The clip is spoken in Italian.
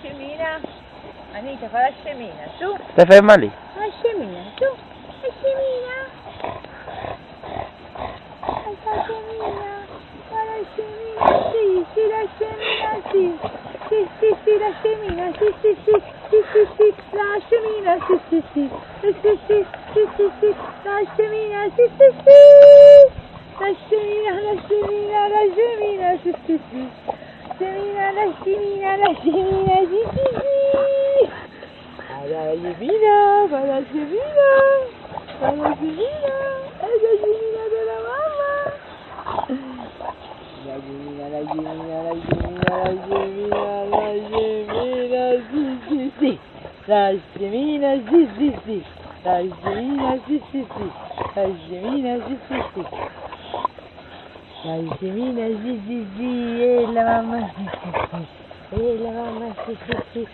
scemina. Anita, fa la scemina, su. Stai ferma lì. La scemina, su. La scemina. La scemina. Fa la scemina, sì, sì, la scemina, sì. Sì, sì, sì, la scemina, sì, sì, sì. Sì, sì, sì, la scemina, sì, sì, sì. Sì, sì, sì, sì, sì, sì. La scemina, sì, sì, sì. La scemina, la scemina, la scemina, sì, sì, sì. Scemina, la scemina, la scemina, sì, sì, sì. La scemina, fa la scemina, fa la scemina, è la scemina della mamma. La scemina, la scemina, la scemina, la scemina, la scemina, sì, sì, sì. La scemina, sì, sì, sì. La scemina, sì, sì, sì. La scemina, sì, sì, sì. La scemina, sì, sì, sì. E la mamma, sì, sì, sì. E la mamma, sì, sì, sì.